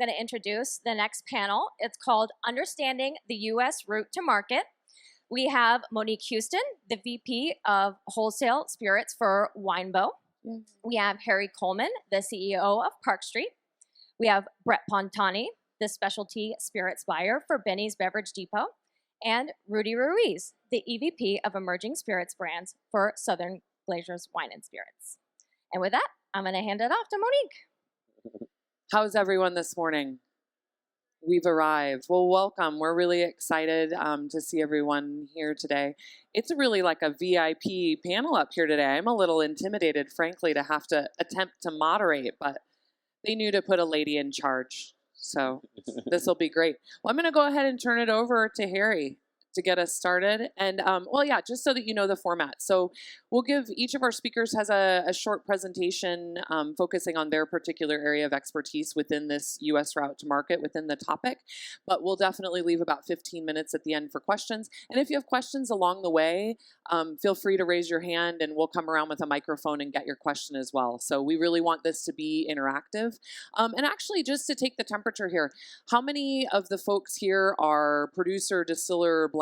going to introduce the next panel. It's called Understanding the U.S. Route to Market. We have Monique Huston, the VP of Wholesale Spirits for Winebow. We have Harry Kohlmann, the CEO of Park Street. We have Brett Pontoni, the specialty spirits buyer for Binny's Beverage Depot. And Rudy Ruiz, the EVP of Emerging Spirits Brands for Southern Glazer's Wine and Spirits. And with that, I'm going to hand it off to Monique. How's everyone this morning? We've arrived. Well, welcome. We're really excited to see everyone here today. It's really like a VIP panel up here today. I'm a little intimidated, frankly, to have to attempt to moderate, but they knew to put a lady in charge. So this will be great. Well, I'm going to go ahead and turn it over to Harry to get us started. And well, yeah, just so that you know the format. So we'll give each of our speakers has a short presentation focusing on their particular area of expertise within this U.S. route to market within the topic. But we'll definitely leave about 15 minutes at the end for questions. And if you have questions along the way, feel free to raise your hand and we'll come around with a microphone and get your question as well. So we really want this to be interactive. And actually, just to take the temperature here, how many of the folks here are producer, distiller, blenders?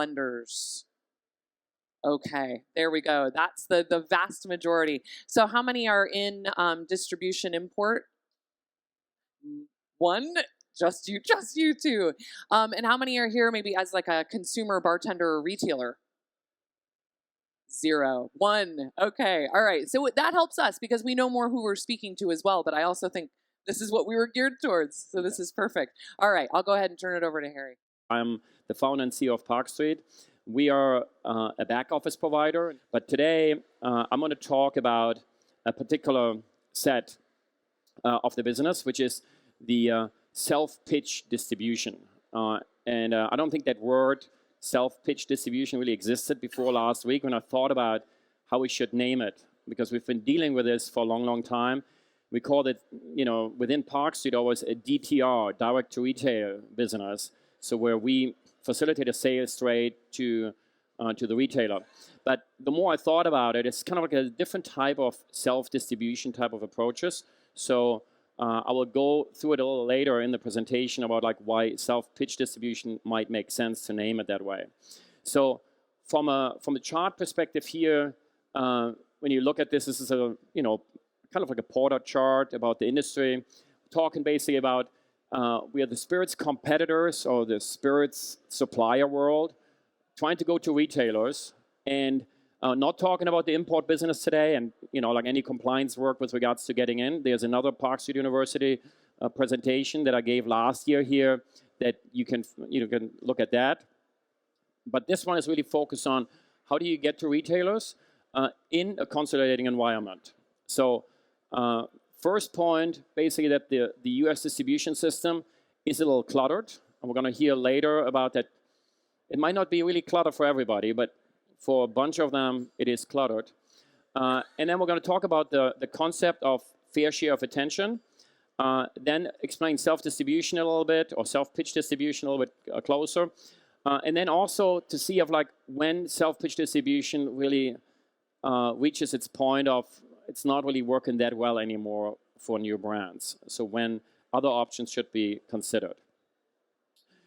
Okay, there we go. That's the vast majority. So how many are in distribution import? One? Just you two. And how many are here maybe as like a consumer, bartender, or retailer? 0. 1. Okay, all right. So that helps us because we know more who we're speaking to as well, but I also think this is what we were geared towards. So this is perfect. All right, I'll go ahead and turn it over to Harry. I'm the founder and CEO of Park Street. We are a back office provider, but today I'm going to talk about a particular set of the business, which is the self-pitch distribution. And I don't think that word self-pitch distribution really existed before last week when I thought about how we should name it, because we've been dealing with this for a long, long time. We called it, within Park Street, always a DTR, direct to retail business. So where we facilitate a sale straight to the retailer. But the more I thought about it, it's kind of like a different type of self-distribution type of approaches. So I will go through it a little later in the presentation about like why self-pitch distribution might make sense to name it that way. So from a chart perspective here, when you look at this, this is a kind of like a Porter chart about the industry, talking basically about we are the spirits competitors or the spirits supplier world, trying to go to retailers and not talking about the import business today and, like any compliance work with regards to getting in. There's another Park Street University presentation that I gave last year here that you can look at that. But this one is really focused on how do you get to retailers in a consolidating environment. So first point, basically that the US distribution system is a little cluttered. And we're going to hear later about that. It might not be really cluttered for everybody, but for a bunch of them, it is cluttered. And then we're going to talk about the concept of fair share of attention. Then explain self-distribution a little bit, or self-pitch distribution a little bit closer. And then also to see of like when self-pitch distribution really reaches its point of it's not really working that well anymore for new brands. So when other options should be considered.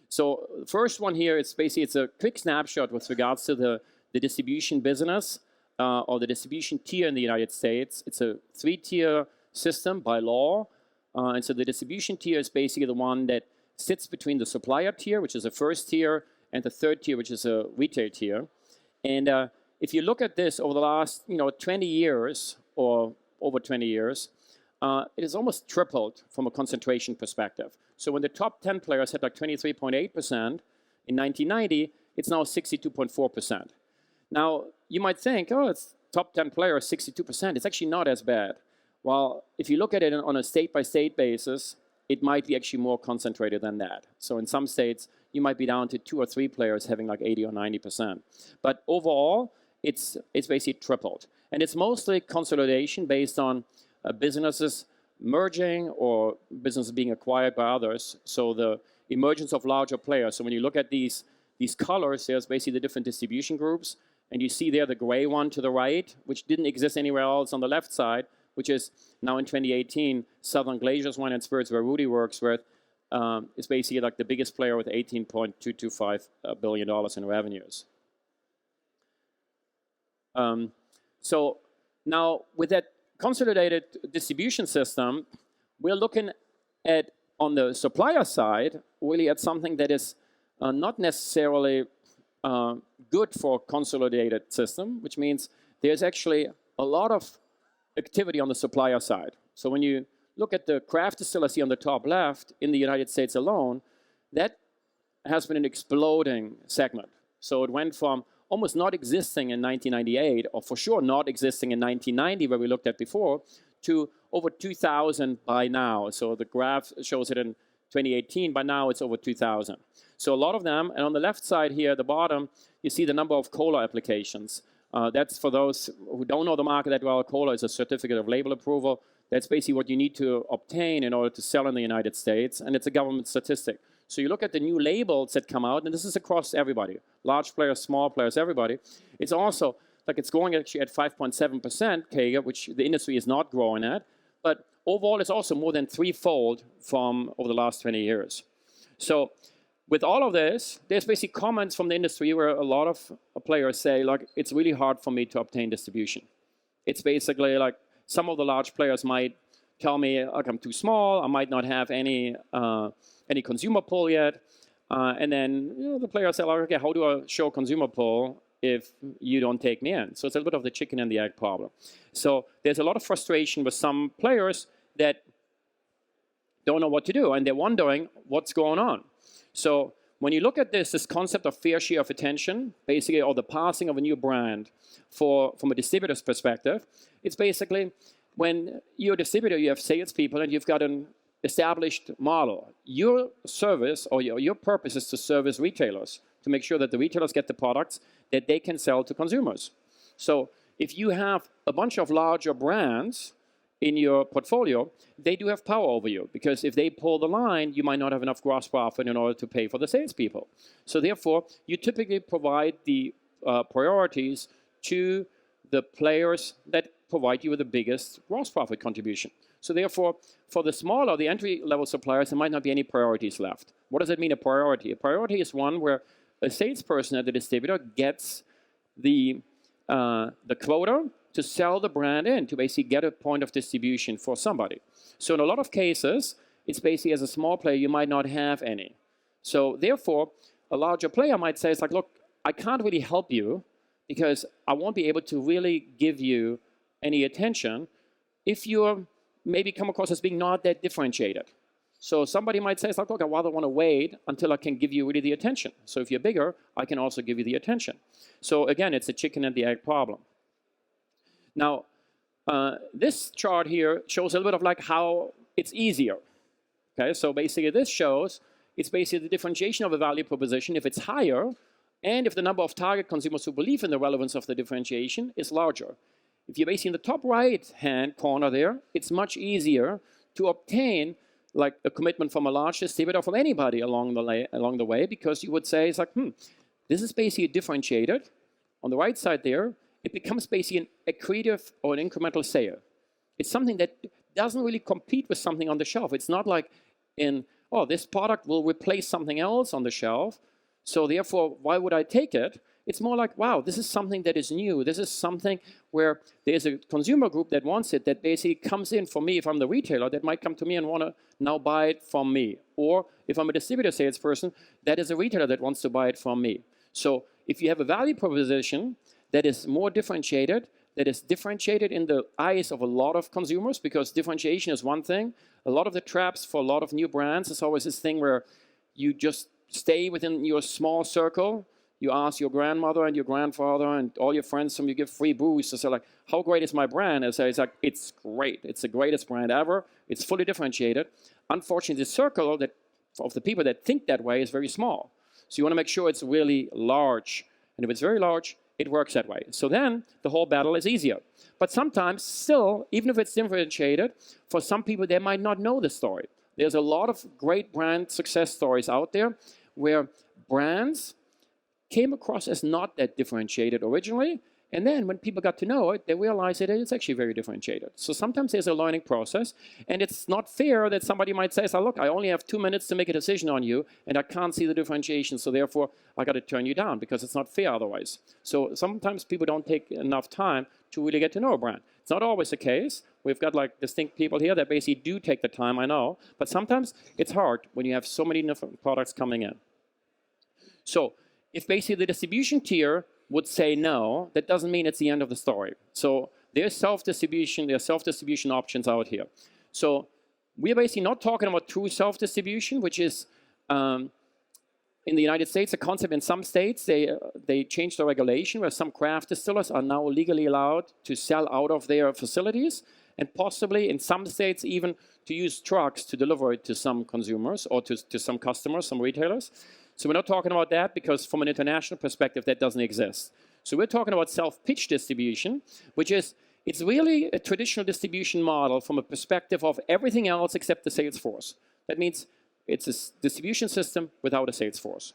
So the first one here is basically, it's a quick snapshot with regards to the distribution business or the distribution tier in the United States. It's a 3-tier system by law. And so the distribution tier is basically the one that sits between the supplier tier, which is the first tier, and the third tier, which is a retail tier. And if you look at this over the last 20 years or over 20 years, it has almost tripled from a concentration perspective. So when the top 10 players had like 23.8% in 1990, it's now 62.4%. Now, you might think, oh, it's top 10 players, 62%. It's actually not as bad. Well, if you look at it on a state-by-state basis, it might be actually more concentrated than that. So in some states, you might be down to 2 or 3 players having like 80 or 90%. But overall, it's basically tripled. And it's mostly consolidation based on businesses merging or businesses being acquired by others. So the emergence of larger players. So when you look at these colors, there's basically the different distribution groups. And you see there the gray one to the right, which didn't exist anywhere else on the left side, which is now in 2018, Southern Glazer's Wine and Spirits, where Rudy works with, is basically like the biggest player with $18.225 billion in revenues. So now with that consolidated distribution system, we're looking at, on the supplier side, really at something that is not necessarily good for a consolidated system, which means there's actually a lot of activity on the supplier side. So when you look at the craft distillers here on the top left in the United States alone, that has been an exploding segment. So it went from almost not existing in 1998, or for sure not existing in 1990, where we looked at before, to over 2,000 by now. So the graph shows it in 2018. By now, it's over 2,000. So a lot of them. And on the left side here, at the bottom, you see the number of COLA applications. That's for those who don't know the market that well. COLA is a certificate of label approval. That's basically what you need to obtain in order to sell in the United States. And it's a government statistic. So you look at the new labels that come out, and this is across everybody, large players, small players, everybody. It's also, like it's growing actually at 5.7% CAGR, which the industry is not growing at. But overall, it's also more than threefold from over the last 20 years. So with all of this, there's basically comments from the industry where a lot of players say, like, it's really hard for me to obtain distribution. It's basically like some of the large players might tell me, like, I'm too small, I might not have any consumer pull yet. And then the players say, like, okay, how do I show consumer pull if you don't take me in? So it's a little bit of the chicken and the egg problem. So there's a lot of frustration with some players that don't know what to do, and they're wondering what's going on. So when you look at this concept of fair share of attention, basically, or the passing of a new brand from a distributor's perspective, it's basically when you're a distributor, you have salespeople, and you've got an established model. Your service or your purpose is to service retailers, to make sure that the retailers get the products that they can sell to consumers. So if you have a bunch of larger brands in your portfolio, they do have power over you, because if they pull the line, you might not have enough gross profit in order to pay for the salespeople. So therefore, you typically provide the priorities to the players that provide you with the biggest gross profit contribution. So therefore, for the smaller, the entry-level suppliers, there might not be any priorities left. What does it mean, a priority? A priority is one where a salesperson at the distributor gets the quota to sell the brand in, to basically get a point of distribution for somebody. So in a lot of cases, it's basically, as a small player, you might not have any. So therefore, a larger player might say, it's like, look, I can't really help you because I won't be able to really give you any attention if you're maybe come across as being not that differentiated. So somebody might say, it's like, look, I rather want to wait until I can give you really the attention. So if you're bigger, I can also give you the attention. So again, it's a chicken and the egg problem. Now, this chart here shows a little bit of like how it's easier. Okay, so basically this shows it's basically the differentiation of a value proposition. If it's higher, and if the number of target consumers who believe in the relevance of the differentiation is larger. If you're basically in the top right-hand corner there, it's much easier to obtain like a commitment from a large distributor, from anybody along the way, because you would say, it's like, this is basically differentiated. On the right side there, it becomes basically an accretive or an incremental sale. It's something that doesn't really compete with something on the shelf. It's not like this product will replace something else on the shelf, so therefore, why would I take it? It's more like, wow, this is something that is new. This is something where there's a consumer group that wants it, that basically comes in for me. If I'm the retailer, that might come to me and want to now buy it from me. Or if I'm a distributor salesperson, that is a retailer that wants to buy it from me. So if you have a value proposition that is more differentiated, that is differentiated in the eyes of a lot of consumers, because differentiation is one thing. A lot of the traps for a lot of new brands is always this thing where you just stay within your small circle. You ask your grandmother and your grandfather and all your friends whom you give free booze to say, like, how great is my brand? And say, it's like, it's great. It's the greatest brand ever. It's fully differentiated. Unfortunately, the circle of the people that think that way is very small. So you want to make sure it's really large. And if it's very large, it works that way. So then the whole battle is easier. But sometimes still, even if it's differentiated, for some people, they might not know the story. There's a lot of great brand success stories out there where brands came across as not that differentiated originally, And then when people got to know it, they realized that it's actually very differentiated. So sometimes there's a learning process, and it's not fair that somebody might say, so look, I only have 2 minutes to make a decision on you, and I can't see the differentiation, so therefore I got to turn you down, because it's not fair otherwise. So sometimes people don't take enough time to really get to know a brand. It's not always the case. We've got like distinct people here that basically do take the time, I know, but sometimes it's hard when you have so many different products coming in. So if basically the distribution tier would say no, that doesn't mean it's the end of the story. So there's self-distribution options out here. So we're basically not talking about true self-distribution, which is in the United States, a concept. In some states, they changed the regulation where some craft distillers are now legally allowed to sell out of their facilities, and possibly in some states even to use trucks to deliver it to some consumers or to some customers, some retailers. So we're not talking about that because from an international perspective, that doesn't exist. So we're talking about self-pitch distribution, which is, it's really a traditional distribution model from a perspective of everything else except the sales force. That means it's a distribution system without a sales force.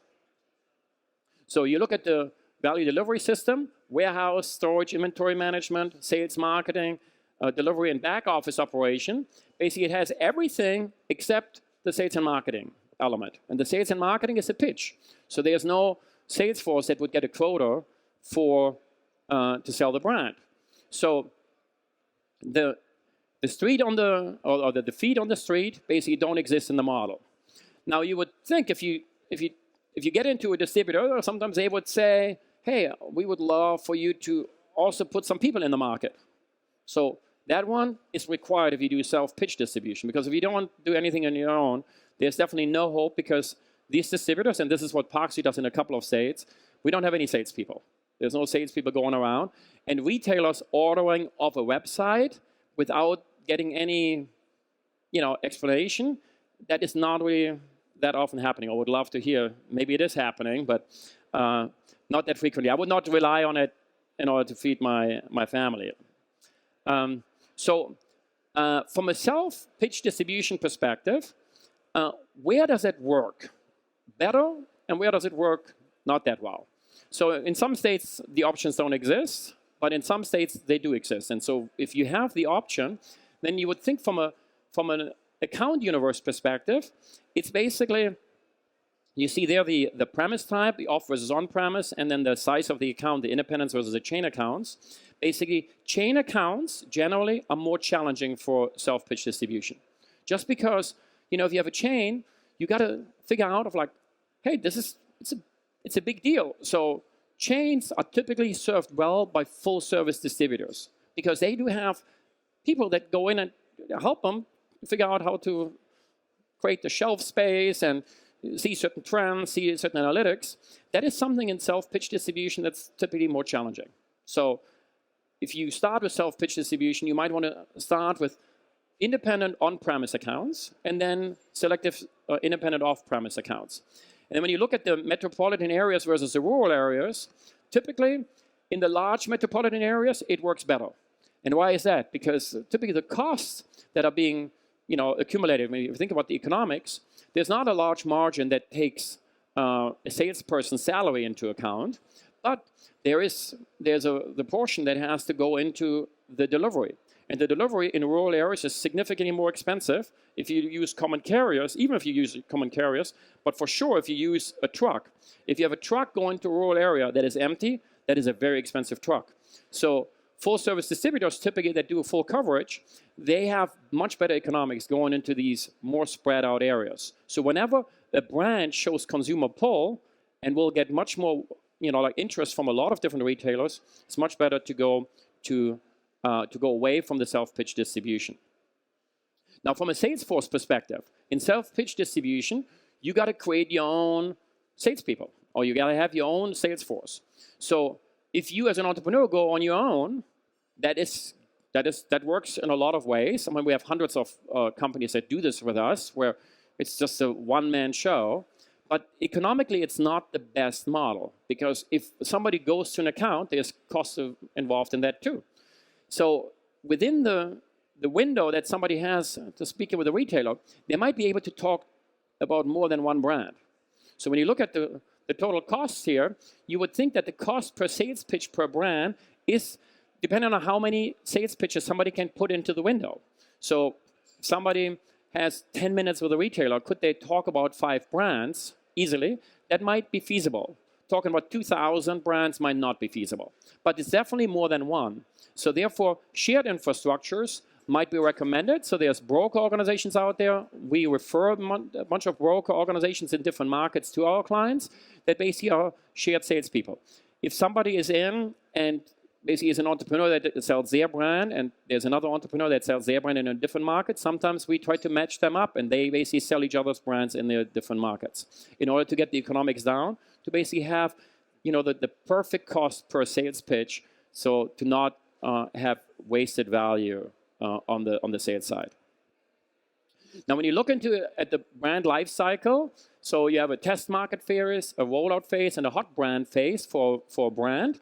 So you look at the value delivery system, warehouse, storage, inventory management, sales, marketing, delivery and back office operation. Basically, it has everything except the sales and marketing element. And the sales and marketing is a pitch. So there's no sales force that would get a quota for to sell the brand. So the street on the, or the feet on the street basically don't exist in the model. Now you would think if you get into a distributor, sometimes they would say, hey, we would love for you to also put some people in the market. So that one is required if you do self-pitch distribution, because if you don't do anything on your own, there's definitely no hope, because these distributors, and this is what Parksy does in a couple of states, we don't have any salespeople. There's no salespeople going around. And retailers ordering off a website without getting any, explanation, that is not really that often happening. I would love to hear, maybe it is happening, but not that frequently. I would not rely on it in order to feed my family. So from a self-pitch distribution perspective, where does it work better and where does it work not that well? So in some states, the options don't exist, but in some states, they do exist. And so if you have the option, then you would think from an account universe perspective, it's basically, you see there the premise type, the off versus on-premise, and then the size of the account, the independents versus the chain accounts. Basically, chain accounts generally are more challenging for self-pitch distribution. Just because, if you have a chain, you got to figure out hey, it's a big deal. So chains are typically served well by full-service distributors, because they do have people that go in and help them figure out how to create the shelf space and see certain trends, see certain analytics. That is something in self-pitch distribution that's typically more challenging. So if you start with self-pitch distribution, you might want to start with independent on-premise accounts and then selective independent off-premise accounts. And then when you look at the metropolitan areas versus the rural areas, typically in the large metropolitan areas, it works better. And why is that? Because typically the costs that are being accumulated, when you think about the economics, there's not a large margin that takes a salesperson's salary into account, but there's the portion that has to go into the delivery. And the delivery in rural areas is significantly more expensive if you use common carriers, even if you use common carriers, but for sure if you use a truck. If you have a truck going to a rural area that is empty, that is a very expensive truck. So full-service distributors, typically that do a full coverage, they have much better economics going into these more spread-out areas. So whenever a brand shows consumer pull and will get much more, interest from a lot of different retailers, it's much better to go away from the self-pitch distribution. Now, from a sales force perspective, in self-pitch distribution, you got to create your own salespeople, or you got to have your own sales force. So if you as an entrepreneur go on your own, that works in a lot of ways. I mean, we have hundreds of companies that do this with us, where it's just a one-man show. But economically, it's not the best model, because if somebody goes to an account, there's costs involved in that too. So within the window that somebody has to speak with a retailer, they might be able to talk about more than one brand. So when you look at the total costs here, you would think that the cost per sales pitch per brand is depending on how many sales pitches somebody can put into the window. So if somebody has 10 minutes with a retailer, could they talk about 5 brands easily? That might be feasible. Talking about 2,000 brands might not be feasible. But it's definitely more than one. So therefore, shared infrastructures might be recommended. So there's broker organizations out there. We refer a bunch of broker organizations in different markets to our clients that basically are shared salespeople. If somebody is in and basically is an entrepreneur that sells their brand and there's another entrepreneur that sells their brand in a different market, sometimes we try to match them up and they basically sell each other's brands in their different markets in order to get the economics down, to basically have the perfect cost per sales pitch, so to not have wasted value on the sales side. Now, when you look at the brand life cycle, so you have a test market phase, a rollout phase, and a hot brand phase for a brand.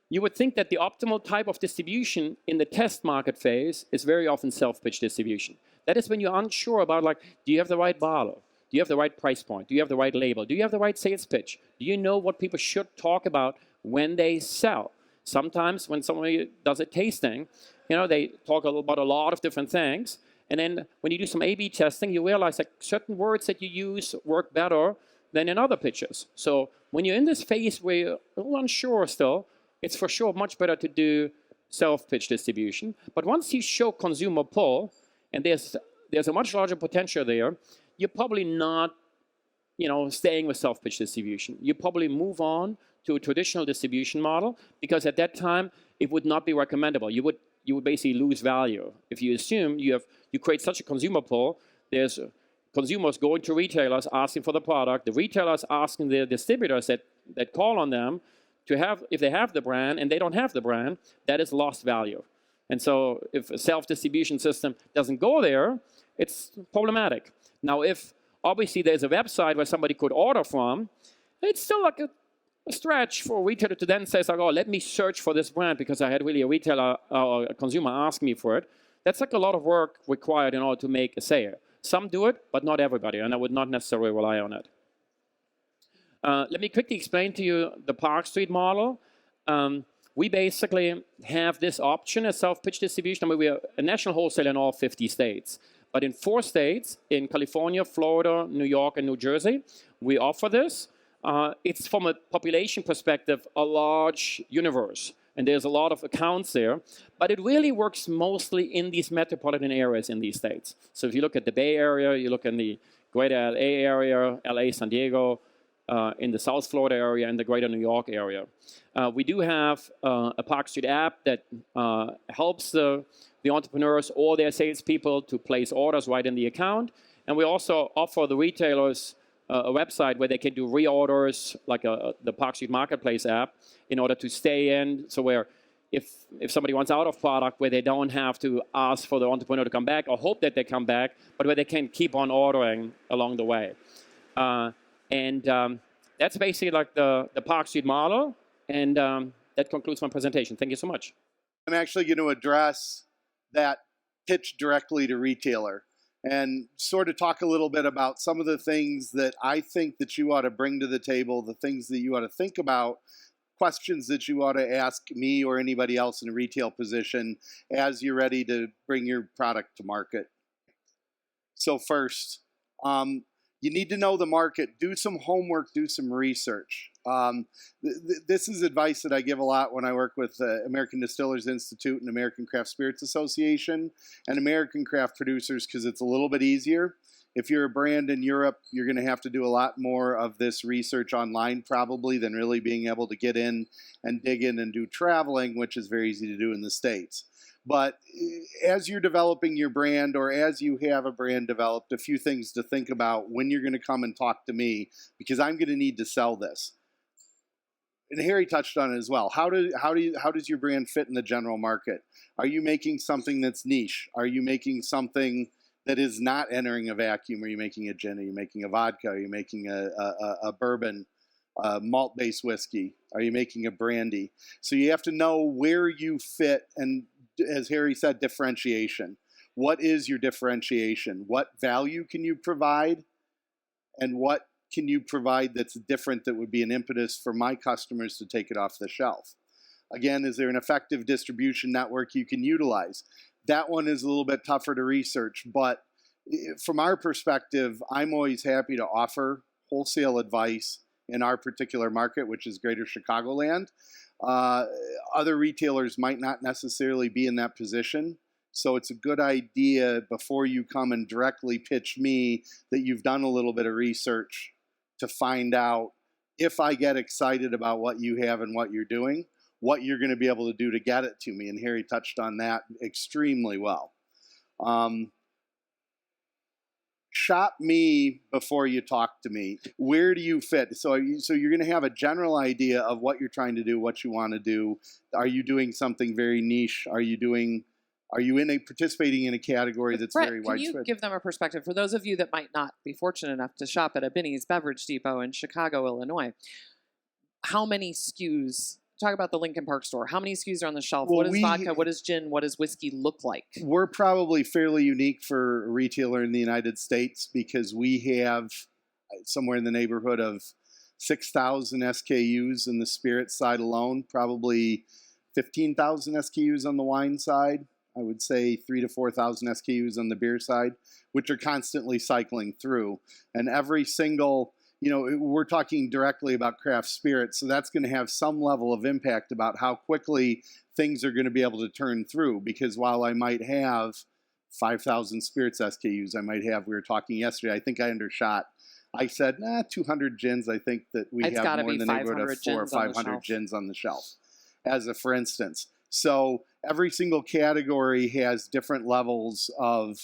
You would think that the optimal type of distribution in the test market phase is very often self-pitch distribution. That is when you're unsure about, like, do you have the right bottle? Do you have the right price point? Do you have the right label? Do you have the right sales pitch? Do you know what people should talk about when they sell? Sometimes when somebody does a tasting, they talk about a lot of different things. And then when you do some A/B testing, you realize that certain words that you use work better than in other pitches. So when you're in this phase where you're a little unsure still, it's for sure much better to do self-pitch distribution. But once you show consumer pull, and there's a much larger potential there, you're probably not, staying with self-pitch distribution. You probably move on to a traditional distribution model, because at that time it would not be recommendable. You would basically lose value if you assume you create such a consumer pull. There's consumers going to retailers asking for the product. The retailers asking the distributors that call on them to have, if they have the brand and they don't have the brand, that is lost value. And so if a self-distribution system doesn't go there, it's problematic. Now, if obviously there's a website where somebody could order from, it's still like a stretch for a retailer to then say, oh, let me search for this brand because I had really a retailer or a consumer ask me for it. That's like a lot of work required in order to make a sale. Some do it, but not everybody, and I would not necessarily rely on it. Let me quickly explain to you the Park Street model. We basically have this option as self-pitch distribution. I mean, we are a national wholesaler in all 50 states. But in 4 states, in California, Florida, New York, and New Jersey, we offer this. It's, from a population perspective, a large universe. And there's a lot of accounts there. But it really works mostly in these metropolitan areas in these states. So if you look at the Bay Area, you look in the greater LA area, LA, San Diego, in the South Florida area, and the greater New York area. We do have a Park Street app that helps the entrepreneurs or their salespeople to place orders right in the account. And we also offer the retailers a website where they can do reorders, like the Park Street Marketplace app, in order to stay in. So where if somebody wants out of product, where they don't have to ask for the entrepreneur to come back or hope that they come back, but where they can keep on ordering along the way. And that's basically like the Park Street model. And that concludes my presentation. Thank you so much. I'm actually going to address that pitch directly to retailer and sort of talk a little bit about some of the things that I think that you ought to bring to the table, the things that you ought to think about, questions that you ought to ask me or anybody else in a retail position as you're ready to bring your product to market. So first, you need to know the market. Do some homework, do some research. This is advice that I give a lot when I work with American Distillers Institute and American Craft Spirits Association and American craft producers, because it's a little bit easier. If you're a brand in Europe, you're going to have to do a lot more of this research online probably than really being able to get in and dig in and do traveling, which is very easy to do in the States. But as you're developing your brand, or as you have a brand developed, a few things to think about when you're going to come and talk to me, because I'm going to need to sell this. And Harry touched on it as well. How does your brand fit in the general market? Are you making something that's niche? Are you making something that is not entering a vacuum? Are you making a gin? Are you making a vodka? Are you making a bourbon, malt-based whiskey? Are you making a brandy? So you have to know where you fit, and as Harry said, differentiation. What is your differentiation? What value can you provide? And what can you provide that's different that would be an impetus for my customers to take it off the shelf? Again, is there an effective distribution network you can utilize? That one is a little bit tougher to research, but from our perspective, I'm always happy to offer wholesale advice in our particular market, which is Greater Chicagoland. Other retailers might not necessarily be in that position. So it's a good idea before you come and directly pitch me that you've done a little bit of research to find out if I get excited about what you have and what you're doing, what you're going to be able to do to get it to me. And Harry touched on that extremely well. Shop me before you talk to me. Where do you fit? So you're going to have a general idea of what you're trying to do, what you want to do. Are you doing something very niche? Are you participating in a category that's Brett, very can you widespread? give them a perspective for those of you that might not be fortunate enough to shop at a Binny's Beverage Depot in Chicago, Illinois? How many SKUs? Talk about the Lincoln Park store. How many SKUs are on the shelf? Well, what is vodka? What is gin? What does whiskey look like? We're probably fairly unique for a retailer in the United States because we have somewhere in the neighborhood of 6,000 SKUs in the spirit side alone, probably 15,000 SKUs on the wine side. I would say 3,000 to 4,000 SKUs on the beer side, which are constantly cycling through. And every single, we're talking directly about craft spirits, so that's going to have some level of impact about how quickly things are going to be able to turn through. Because while I might have 5,000 spirits SKUs, we were talking yesterday, I think I undershot. I said, 200 gins. I think that we have more in the neighborhood of 400 or 500 gins on the shelf, as a for instance. So every single category has different levels of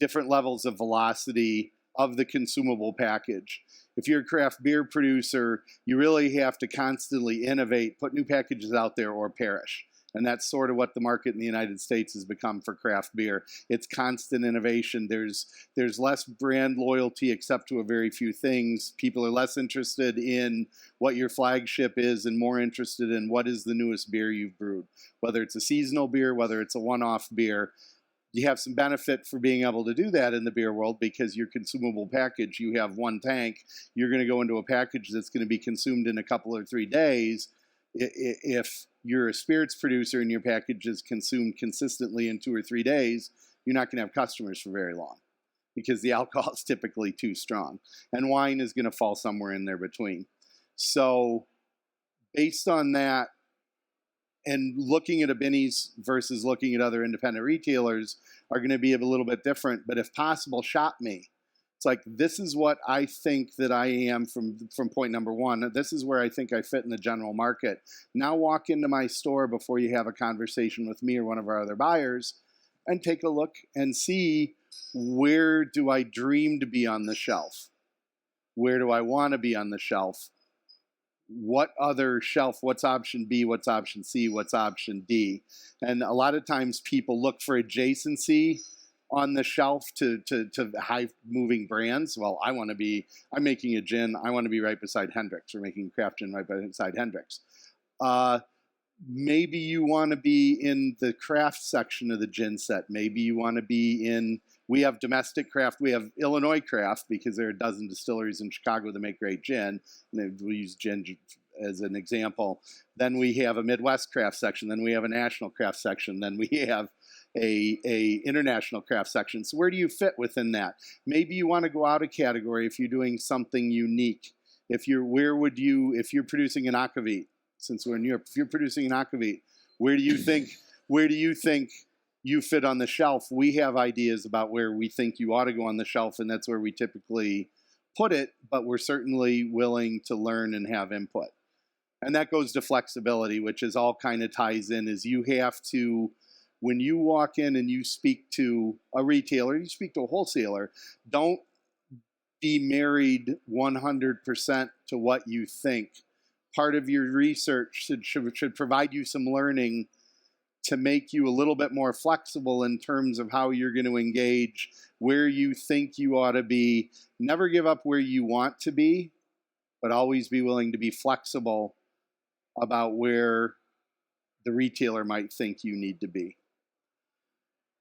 velocity of the consumable package. If you're a craft beer producer, you really have to constantly innovate, put new packages out there, or perish. And that's sort of what the market in the United States has become for craft beer. It's constant innovation. There's less brand loyalty except to a very few things. People are less interested in what your flagship is and more interested in what is the newest beer you've brewed. Whether it's a seasonal beer, whether it's a one-off beer. You have some benefit for being able to do that in the beer world because your consumable package, you have one tank. You're going to go into a package that's going to be consumed in a couple or 3 days. If you're a spirits producer and your package is consumed consistently in 2 or 3 days, you're not going to have customers for very long because the alcohol is typically too strong. And wine is going to fall somewhere in there between. So based on that, and looking at a Binny's versus looking at other independent retailers are going to be a little bit different. But if possible, shop me. It's like, this is what I think that I am from point number one. This is where I think I fit in the general market. Now walk into my store before you have a conversation with me or one of our other buyers and take a look and see, where do I dream to be on the shelf? Where do I want to be on the shelf? What other shelf? What's option B? What's option C? What's option D? And a lot of times people look for adjacency on the shelf to high moving brands. Well, I'm making a gin. I want to be right beside Hendrick's. We're making craft gin right beside Hendrick's. Maybe you want to be in the craft section of the gin set. Maybe you want to be in, we have domestic craft. We have Illinois craft because there are a dozen distilleries in Chicago that make great gin. And we use gin as an example. Then we have a Midwest craft section. Then we have a national craft section. Then we have a international craft section. So where do you fit within that? Maybe you want to go out a category if you're doing something unique. If you're producing an aquavit, since we're in Europe, if you're producing an aquavit, where do you think you fit on the shelf? We have ideas about where we think you ought to go on the shelf, and that's where we typically put it, but we're certainly willing to learn and have input. And that goes to flexibility, which is all kind of ties in, is you have to, when you walk in and you speak to a retailer, you speak to a wholesaler, don't be married 100% to what you think. Part of your research should provide you some learning to make you a little bit more flexible in terms of how you're going to engage, where you think you ought to be. Never give up where you want to be, but always be willing to be flexible about where the retailer might think you need to be.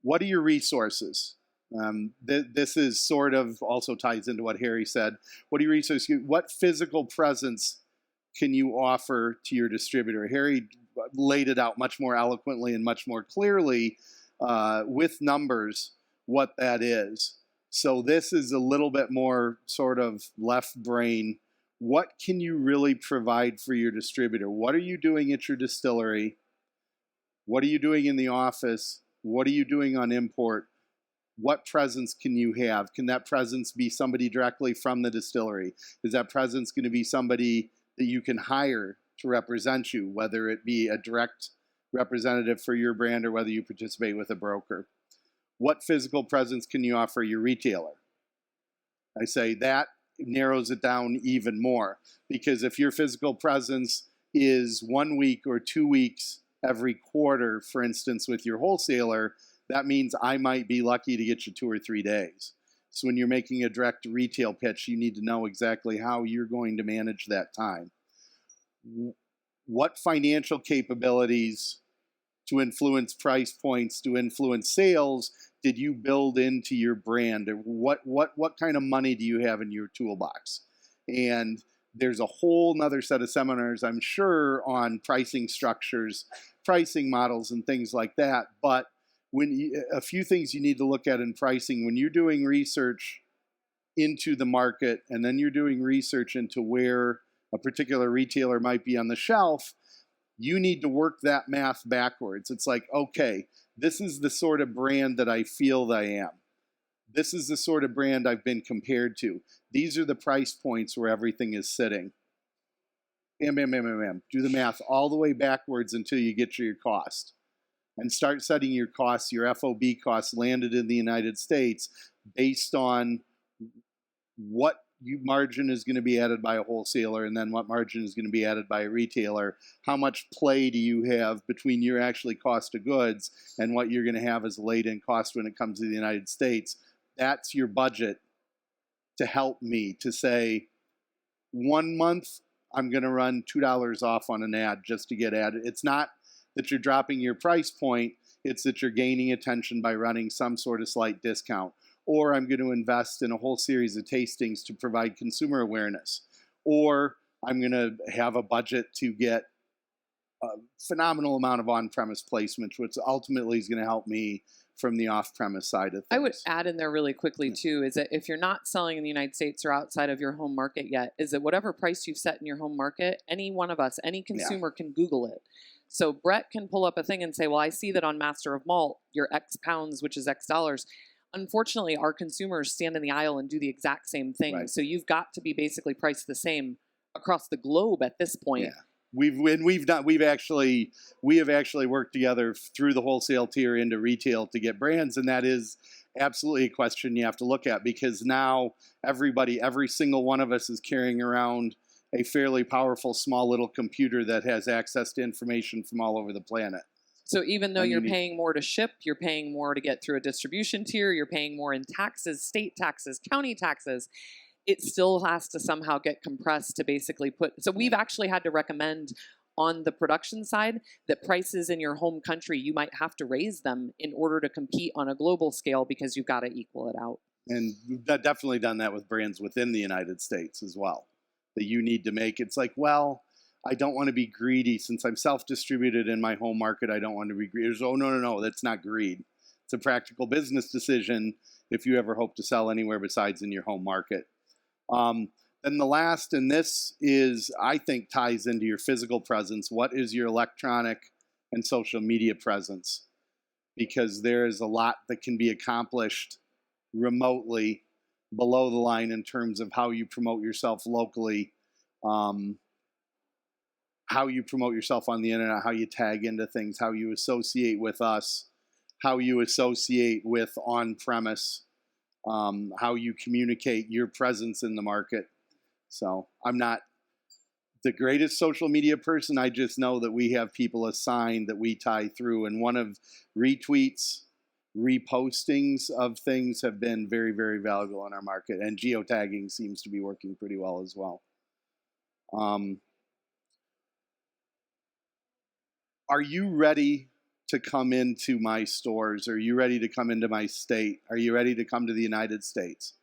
What are your resources? This is sort of also ties into what Harry said. What are your resources? What physical presence can you offer to your distributor? Harry laid it out much more eloquently and much more clearly with numbers what that is. So this is a little bit more sort of left brain. What can you really provide for your distributor? What are you doing at your distillery? What are you doing in the office? What are you doing on import? What presence can you have? Can that presence be somebody directly from the distillery? Is that presence going to be somebody that you can hire to represent you, whether it be a direct representative for your brand or whether you participate with a broker? What physical presence can you offer your retailer? I say that narrows it down even more, because if your physical presence is 1 week or 2 weeks every quarter, for instance, with your wholesaler, that means I might be lucky to get you 2 or 3 days. So when you're making a direct retail pitch, you need to know exactly how you're going to manage that time. What financial capabilities to influence price points, to influence sales, did you build into your brand? What kind of money do you have in your toolbox? And there's a whole nother set of seminars, I'm sure, on pricing structures, pricing models, and things like that. But a few things you need to look at in pricing when you're doing research into the market, and then you're doing research into where a particular retailer might be on the shelf, you need to work that math backwards. It's like, okay, this is the sort of brand that I feel that I am. This is the sort of brand I've been compared to. These are the price points where everything is sitting. Bam, bam, bam, bam, bam. Do the math all the way backwards until you get to your cost. And start setting your costs, your FOB costs landed in the United States based on what margin is going to be added by a wholesaler, and then what margin is going to be added by a retailer. How much play do you have between your actually cost of goods and what you're going to have as a laid-in cost when it comes to the United States? That's your budget to help me to say, 1 month, I'm going to run $2 off on an ad just to get added. It's not that you're dropping your price point, it's that you're gaining attention by running some sort of slight discount. Or I'm going to invest in a whole series of tastings to provide consumer awareness. Or I'm going to have a budget to get a phenomenal amount of on-premise placement, which ultimately is going to help me from the off-premise side of things. I would add in there really quickly too, is that if you're not selling in the United States or outside of your home market yet, is that whatever price you've set in your home market, any one of us, any consumer can Google it. So Brett can pull up a thing and say, well, I see that on Master of Malt, your X pounds, which is X dollars. Unfortunately, our consumers stand in the aisle and do the exact same thing. Right. So you've got to be basically priced the same across the globe at this point. Yeah. We have actually worked together through the wholesale tier into retail to get brands, and that is absolutely a question you have to look at, because now every single one of us is carrying around a fairly powerful small little computer that has access to information from all over the planet. So even though you're paying more to ship, you're paying more to get through a distribution tier, you're paying more in taxes, state taxes, county taxes, it still has to somehow get compressed to basically so we've actually had to recommend on the production side that prices in your home country, you might have to raise them in order to compete on a global scale, because you've got to equal it out. And we've definitely done that with brands within the United States as well, that you need to make. It's like, well, I don't want to be greedy. Since I'm self-distributed in my home market, I don't want to be greedy. Oh, no, that's not greed. It's a practical business decision if you ever hope to sell anywhere besides in your home market. Then the last, and this is, I think, ties into your physical presence. What is your electronic and social media presence? Because there is a lot that can be accomplished remotely below the line in terms of how you promote yourself locally, how you promote yourself on the internet, how you tag into things, how you associate with us, how you associate with on-premise, how you communicate your presence in the market. So I'm not the greatest social media person. I just know that we have people assigned that we tie through. And one of retweets, repostings of things have been very, very valuable in our market. And geotagging seems to be working pretty well as well. Are you ready to come into my stores? Are you ready to come into my state? Are you ready to come to the United States?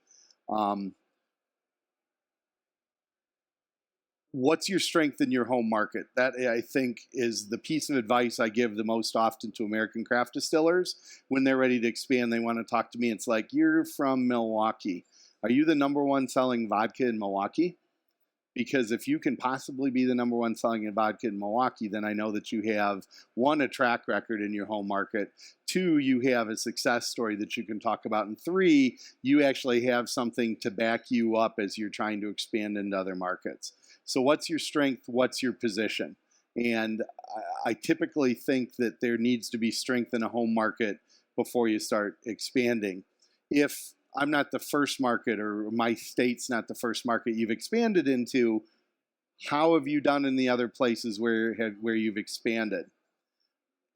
what's your strength in your home market? That, I think, is the piece of advice I give the most often to American craft distillers. When they're ready to expand, they want to talk to me. It's like, you're from Milwaukee. Are you the number one selling vodka in Milwaukee? Because if you can possibly be the number one selling vodka in Milwaukee, then I know that you have, one, a track record in your home market. Two, you have a success story that you can talk about. And three, you actually have something to back you up as you're trying to expand into other markets. So what's your strength? What's your position? And I typically think that there needs to be strength in a home market before you start expanding. If I'm not the first market, or my state's not the first market you've expanded into, how have you done in the other places where you've expanded?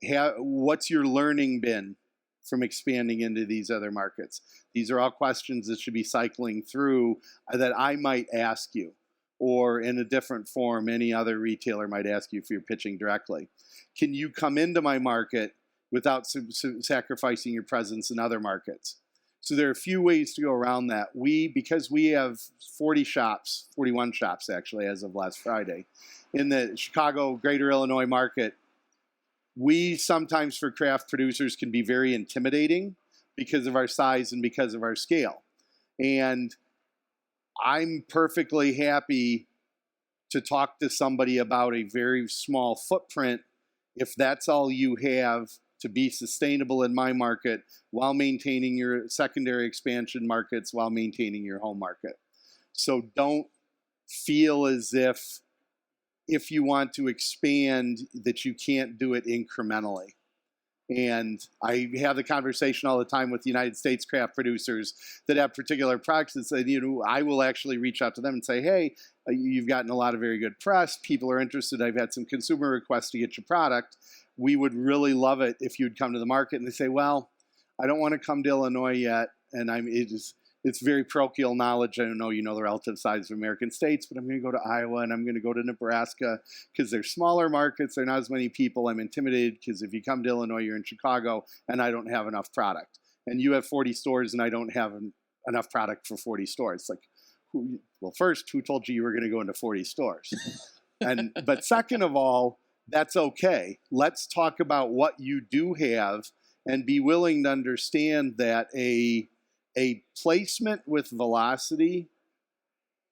What's your learning been from expanding into these other markets? These are all questions that should be cycling through that I might ask you, or in a different form, any other retailer might ask you if you're pitching directly. Can you come into my market without sacrificing your presence in other markets? So there are a few ways to go around that. Because we have 41 shops actually, as of last Friday, in the Chicago, Greater Illinois market, we sometimes, for craft producers, can be very intimidating because of our size and because of our scale. And I'm perfectly happy to talk to somebody about a very small footprint if that's all you have to be sustainable in my market while maintaining your secondary expansion markets, while maintaining your home market. So don't feel as if you want to expand that you can't do it incrementally. And I have the conversation all the time with the United States craft producers that have particular products that say, I will actually reach out to them and say, hey, you've gotten a lot of very good press. People are interested. I've had some consumer requests to get your product. We would really love it if you'd come to the market. And they say, well, I don't want to come to Illinois yet. And it's very parochial knowledge. I don't know, the relative size of American states, but I'm going to go to Iowa and I'm going to go to Nebraska because they're smaller markets. They're not as many people. I'm intimidated because if you come to Illinois, you're in Chicago and I don't have enough product. And you have 40 stores and I don't have enough product for 40 stores. Like, first, who told you were going to go into 40 stores? But second of all, that's okay. Let's talk about what you do have and be willing to understand that a placement with velocity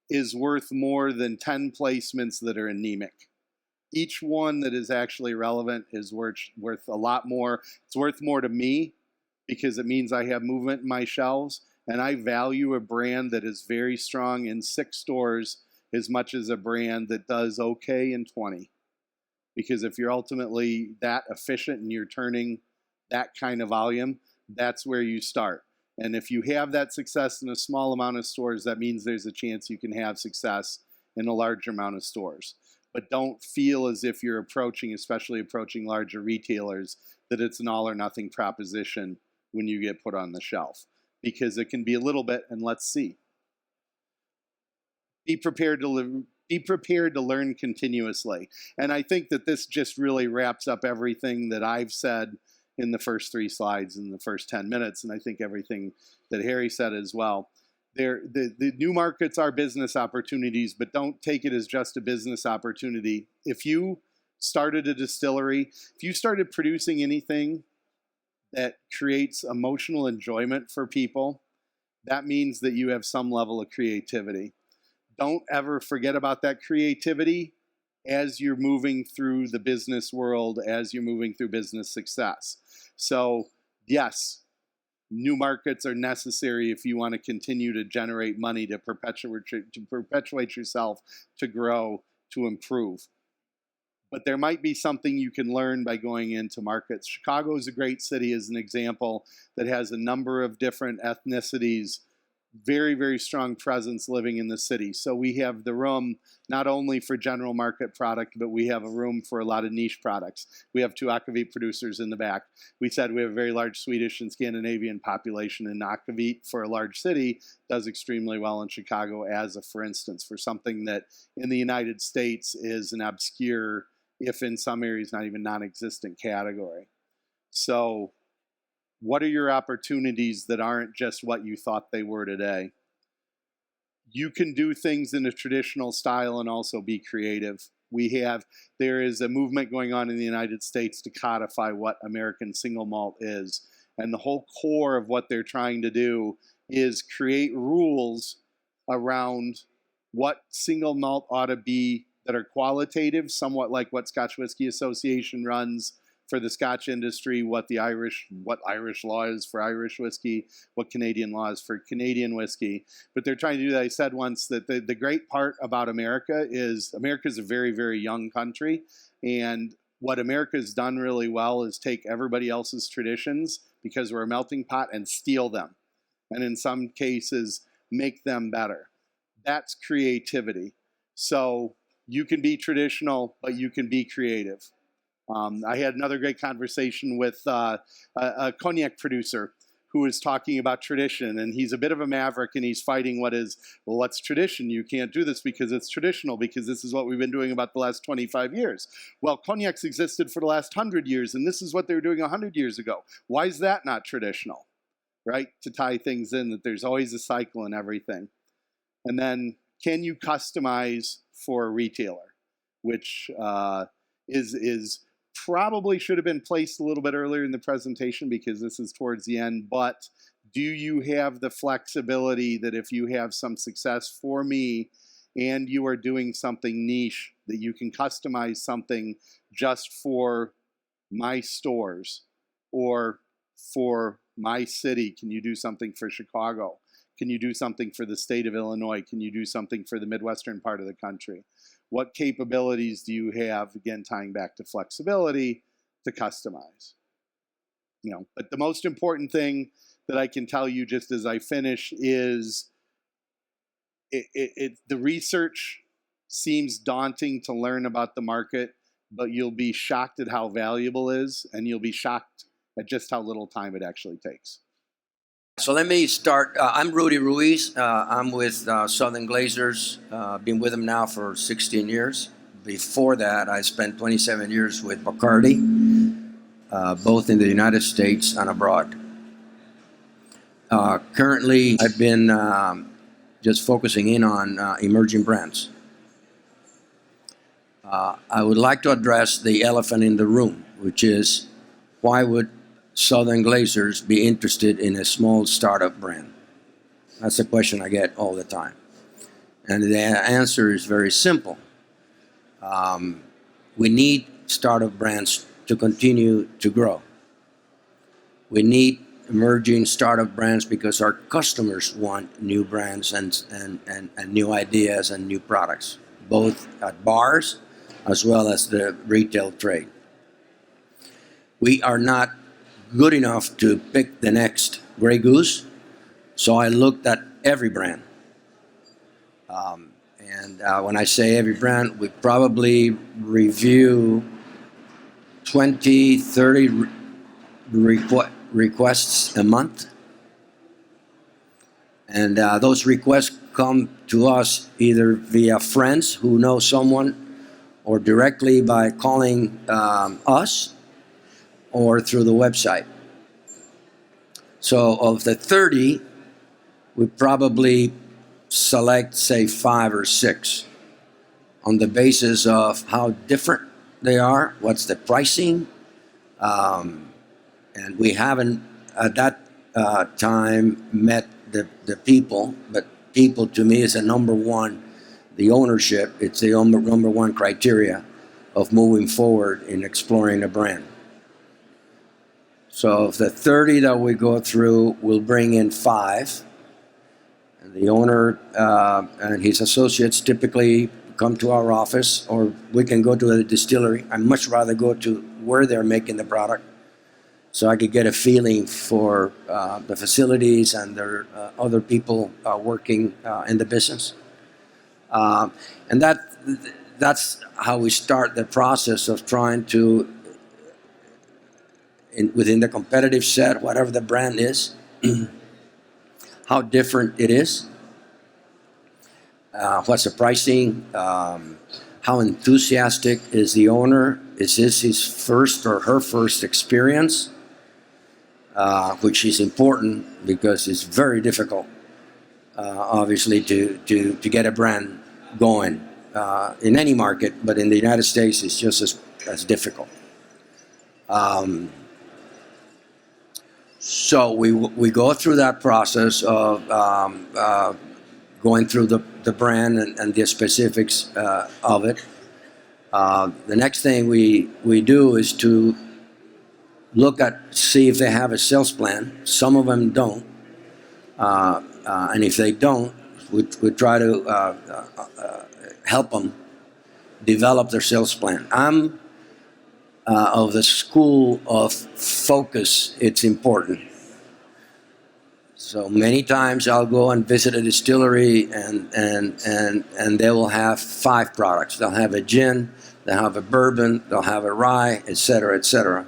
is worth more than 10 placements that are anemic. Each one that is actually relevant is worth a lot more. It's worth more to me because it means I have movement in my shelves, and I value a brand that is very strong in 6 stores as much as a brand that does okay in 20. Because if you're ultimately that efficient and you're turning that kind of volume, that's where you start. And if you have that success in a small amount of stores, that means there's a chance you can have success in a larger amount of stores. But don't feel as if you're especially approaching larger retailers, that it's an all or nothing proposition when you get put on the shelf. Because it can be a little bit, and let's see. Be prepared to learn continuously. And I think that this just really wraps up everything that I've said in the first 3 slides in the first 10 minutes, and I think everything that Harry said as well. The new markets are business opportunities, but don't take it as just a business opportunity. If you started a distillery, if you started producing anything that creates emotional enjoyment for people, that means that you have some level of creativity. Don't ever forget about that creativity as you're moving through the business world, as you're moving through business success. So, yes, new markets are necessary if you want to continue to generate money, to perpetuate yourself, to grow, to improve. But there might be something you can learn by going into markets. Chicago is a great city, as an example, that has a number of different ethnicities, very, very strong presence living in the city. So we have the room not only for general market product, but we have a room for a lot of niche products. We have 2 aquavit producers in the back. We said we have a very large Swedish and Scandinavian population, and aquavit for a large city does extremely well in Chicago for instance, for something that in the United States is an obscure, if in some areas not even non-existent category. So what are your opportunities that aren't just what you thought they were today? you can do things in a traditional style and also be creative. There is a movement going on in the United States to codify what American single malt is. And the whole core of what they're trying to do is create rules around what single malt ought to be that are qualitative, somewhat like what Scotch Whisky Association runs for the Scotch industry, what Irish law is for Irish whiskey, what Canadian law is for Canadian whiskey. But they're trying to do that. I said once that the great part about America is a very, very young country. And what America's done really well is take everybody else's traditions, because we're a melting pot, and steal them. And in some cases, make them better. That's creativity. So you can be traditional, but you can be creative. I had another great conversation with a cognac producer who was talking about tradition, and he's a bit of a maverick, and he's fighting what's tradition? You can't do this because it's traditional, because this is what we've been doing about the last 25 years. Well, cognac's existed for the last 100 years, and this is what they were doing 100 years ago. Why is that not traditional, right? To tie things in, that there's always a cycle in everything. And then, can you customize for a retailer, which is probably should have been placed a little bit earlier in the presentation, because this is towards the end. But do you have the flexibility that if you have some success for me and you are doing something niche, that you can customize something just for my stores or for my city? Can you do something for Chicago? Can you do something for the state of Illinois? Can you do something for the Midwestern part of the country? What capabilities do you have, again, tying back to flexibility, to customize? But the most important thing that I can tell you just as I finish is the research seems daunting to learn about the market, but you'll be shocked at how valuable it is, and you'll be shocked at just how little time it actually takes. So let me start. I'm Rudy Ruiz. I'm with Southern Glazers. Been with them now for 16 years. Before that, I spent 27 years with Bacardi, both in the United States and abroad. Currently, I've been just focusing in on emerging brands. I would like to address the elephant in the room, which is, why would Southern Glazers be interested in a small startup brand? That's a question I get all the time. And the answer is very simple. We need startup brands to continue to grow. We need emerging startup brands because our customers want new brands and new ideas and new products, both at bars as well as the retail trade. We are not good enough to pick the next Grey Goose, so I looked at every brand. When I say every brand, we probably review 20, 30 requests a month. And those requests come to us either via friends who know someone, or directly by calling us, or through the website. So of the 30, we probably select, say, 5 or 6 on the basis of how different they are, what's the pricing, and we haven't at that time met the people, but people to me is a number one, the ownership, it's the number one criteria of moving forward in exploring a brand. So of the 30 that we go through, we'll bring in 5. And the owner and his associates typically come to our office, or we can go to a distillery. I'd much rather go to where they're making the product, so I could get a feeling for the facilities and their other people working in the business. And that's how we start the process of trying to, within the competitive set, whatever the brand is, how different it is, what's the pricing, how enthusiastic is the owner, is this his first or her first experience, which is important because it's very difficult obviously, to get a brand going in any market, but in the United States, it's just as difficult. So we go through that process of going through the brand and the specifics of it. The next thing we do is to see if they have a sales plan. Some of them don't. And if they don't, we try to help them develop their sales plan. I'm of the school of focus. It's important. So many times I'll go and visit a distillery and they will have 5 products. They'll have a gin, they'll have a bourbon, they'll have a rye, etc., etc.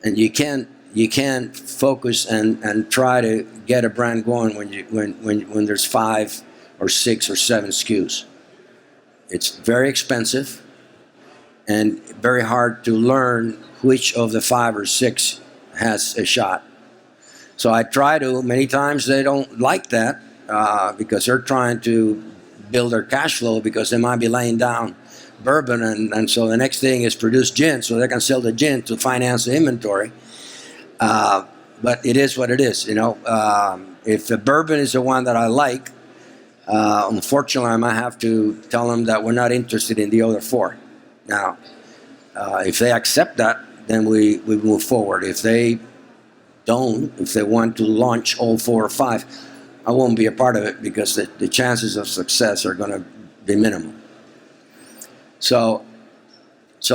And you can't focus and try to get a brand going when there's 5 or 6 or 7 SKUs. It's very expensive and very hard to learn which of the 5 or 6 has a shot. So I try to. Many times they don't like that because they're trying to build their cash flow because they might be laying down bourbon and so the next thing is produce gin so they can sell the gin to finance the inventory. But it is what it is, you know. If the bourbon is the one that I like, unfortunately I might have to tell them that we're not interested in the other 4. Now, if they accept that, then we move forward. If they don't, if they want to launch all 4 or 5, I won't be a part of it because the chances of success are going to be minimal. So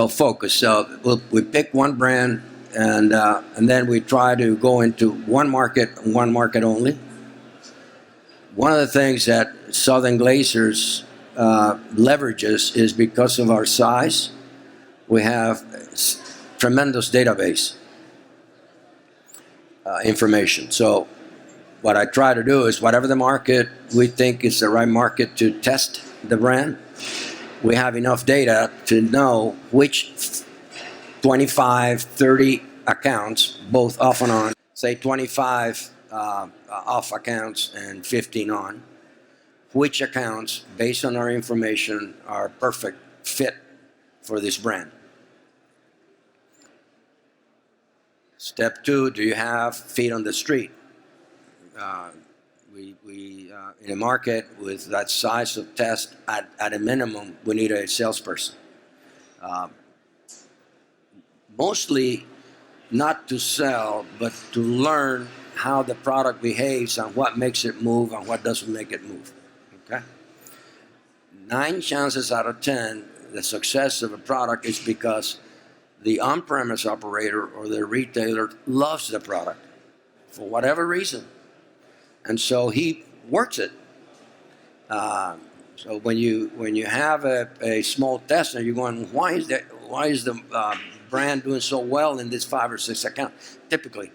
focus. So we pick one brand and then we try to go into one market only. One of the things that Southern Glazers leverages is because of our size, we have tremendous database information. So what I try to do is whatever the market we think is the right market to test the brand, we have enough data to know which 25, 30 accounts, both off and on, say 25 off accounts and 15 on, which accounts, based on our information, are perfect fit for this brand. Step 2, do you have feet on the street? In a market with that size of test, at a minimum, we need a salesperson. Mostly not to sell, but to learn how the product behaves and what makes it move and what doesn't make it move. Okay? 9 chances out of 10, the success of a product is because the on-premise operator or the retailer loves the product for whatever reason. And so he works it. So when you have a small test and you're going, why is the brand doing so well in this 5 or 6 account? Typically,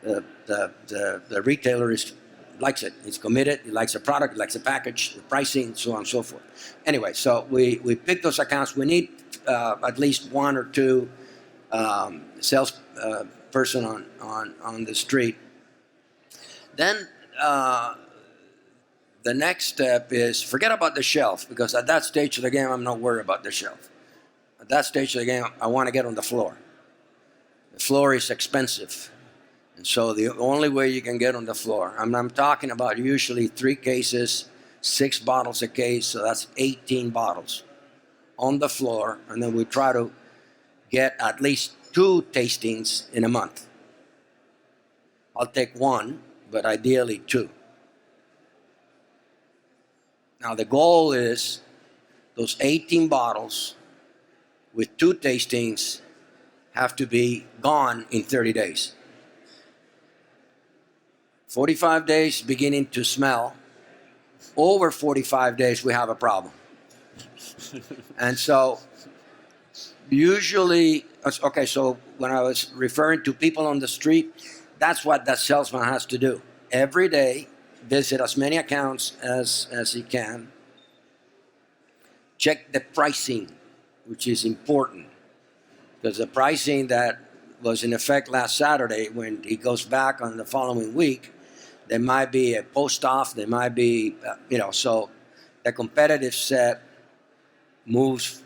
the retailer likes it. He's committed. He likes the product. He likes the package, the pricing, so on and so forth. Anyway, so we pick those accounts. We need at least 1 or 2 sales person on the street. Then the next step is forget about the shelf, because at that stage of the game, I'm not worried about the shelf. At that stage of the game, I want to get on the floor. The floor is expensive. And so the only way you can get on the floor, I'm talking about usually 3 cases, 6 bottles a case, so that's 18 bottles on the floor, and then we try to get at least 2 tastings in a month. I'll take 1, but ideally 2. Now the goal is those 18 bottles with 2 tastings have to be gone in 30 days. 45 days beginning to smell. Over 45 days, we have a problem. And so usually, okay, so when I was referring to people on the street, that's what that salesman has to do. Every day, visit as many accounts as he can. Check the pricing, which is important. Because the pricing that was in effect last Saturday, when he goes back on the following week, There might be a post off. There might be, so the competitive set moves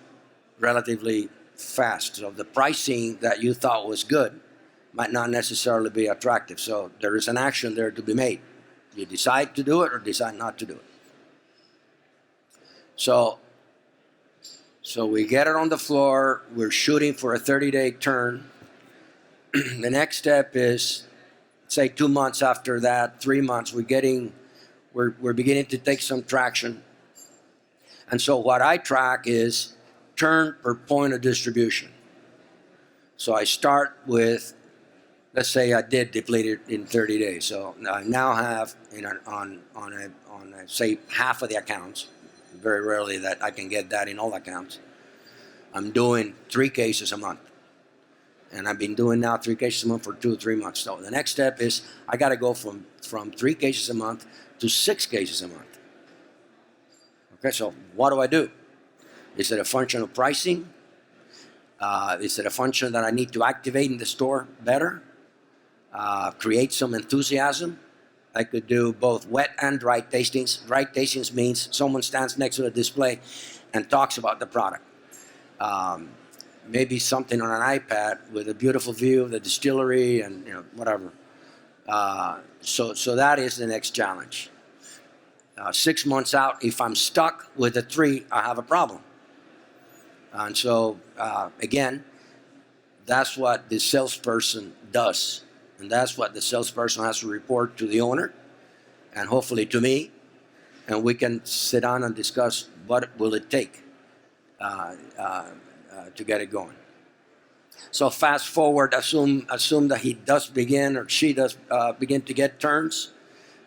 relatively fast. So the pricing that you thought was good might not necessarily be attractive. So there is an action there to be made. You decide to do it or decide not to do it. So we get it on the floor. We're shooting for a 30-day turn. The next step is, say, 2 months after that, 3 months, we're beginning to take some traction. And so what I track is turn per point of distribution. So I start with, let's say I did deplete it in 30 days. So I now have on say half of the accounts, very rarely that I can get that in all accounts, I'm doing 3 cases a month. And I've been doing now 3 cases a month for 2 or 3 months. So the next step is I got to go from 3 cases a month to 6 cases a month. Okay, so what do I do? Is it a function of pricing? Is it a function that I need to activate in the store better? Create some enthusiasm? I could do both wet and dry tastings. Dry tastings means someone stands next to the display and talks about the product. Maybe something on an iPad with a beautiful view of the distillery and whatever. So that is the next challenge. 6 months out, if I'm stuck with a 3, I have a problem. And so again, that's what the salesperson does, and that's what the salesperson has to report to the owner, and hopefully to me, and we can sit down and discuss what will it take to get it going. So fast forward, assume that he does begin or she does begin to get turns.